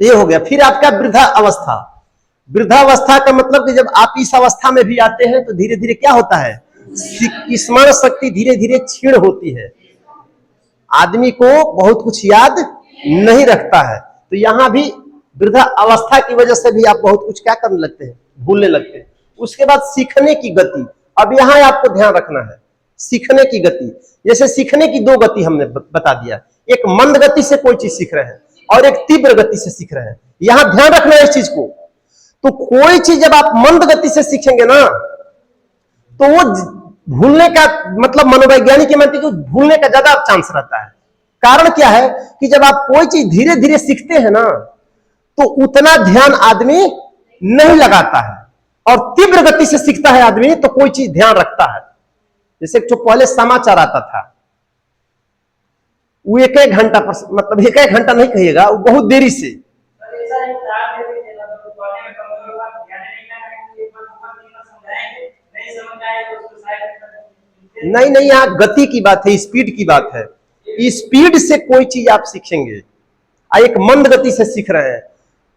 तो ये हो गया। फिर आपका वृद्धा अवस्था। वृद्धावस्था का मतलब कि जब आप इस अवस्था में भी आते हैं तो धीरे धीरे क्या होता है, स्मरण शक्ति धीरे धीरे क्षीण होती है, आदमी को बहुत कुछ याद नहीं रखता है। तो यहां भी वृद्धा अवस्था की वजह से भी आप बहुत कुछ क्या करने लगते हैं, भूलने लगते हैं। उसके बाद सीखने की गति। अब यहां आपको ध्यान रखना है सीखने की गति। जैसे सीखने की दो गति हमने बता दिया, एक मंद गति से कोई चीज सीख रहे हैं और एक तीव्र गति से सीख रहे हैं। यहां ध्यान रखना है इस चीज को। तो कोई चीज जब आप मंद गति से सीखेंगे ना तो वो भूलने का मतलब मनोवैज्ञानिक मानते हैं कि भूलने का ज्यादा चांस रहता है। कारण क्या है कि जब आप कोई चीज धीरे धीरे सीखते हैं ना तो उतना ध्यान आदमी नहीं लगाता है, और तीव्र गति से सीखता है आदमी तो कोई चीज ध्यान रखता है। जैसे जो पहले समाचार आता था वो एक एक घंटा पर, मतलब एक एक घंटा नहीं कहिएगा, वो बहुत देरी से। नहीं नहीं, यहाँ गति की बात है, स्पीड की बात है। स्पीड से कोई चीज आप सीखेंगे, एक मंद गति से सीख रहे हैं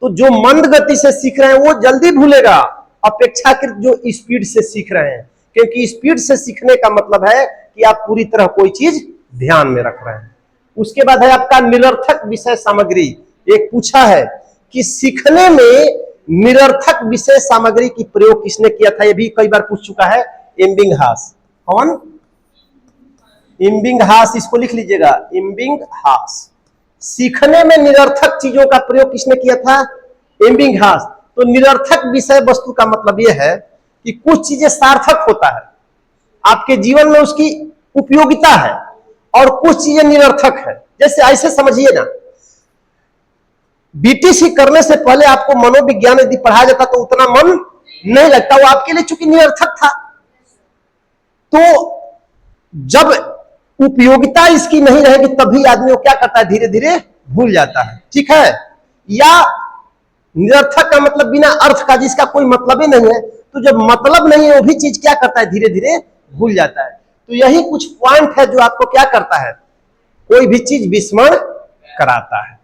तो जो मंद गति से सीख रहे हैं वो जल्दी भूलेगा अपेक्षाकृत जो स्पीड से सीख रहे हैं, क्योंकि स्पीड से सीखने का मतलब है कि आप पूरी तरह कोई चीज ध्यान में रख रहे हैं। उसके बाद है आपका निरर्थक विषय सामग्री। एक पूछा है कि सीखने में निरर्थक विषय सामग्री की प्रयोग किसने किया था, यह भी कई बार पूछ चुका है, एबिंगहास। कौन? एबिंगहास, इसको लिख लीजिएगा, एबिंगहास। सीखने में निरर्थक चीजों का प्रयोग किसने किया था? एबिंगहास। तो निरर्थक विषय वस्तु का मतलब यह है कि कुछ चीजें सार्थक होता है, आपके जीवन में उसकी उपयोगिता है, और कुछ चीजें निरर्थक है। जैसे ऐसे समझिए ना, बीटीसी करने से पहले आपको मनोविज्ञान यदि पढ़ाया जाता तो उतना मन नहीं लगता, वो आपके लिए चूंकि निरर्थक था। तो जब उपयोगिता इसकी नहीं रहेगी तभी आदमी वो क्या करता है, धीरे धीरे भूल जाता है। ठीक है? या निरर्थक का मतलब बिना अर्थ का, जिसका कोई मतलब ही नहीं है, तो जब मतलब नहीं है वो भी चीज क्या करता है, धीरे धीरे भूल जाता है। तो यही कुछ पॉइंट है जो आपको क्या करता है, कोई भी चीज विस्मरण कराता है।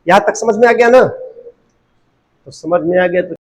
यहां तक समझ में आ गया ना? तो समझ में आ गया तो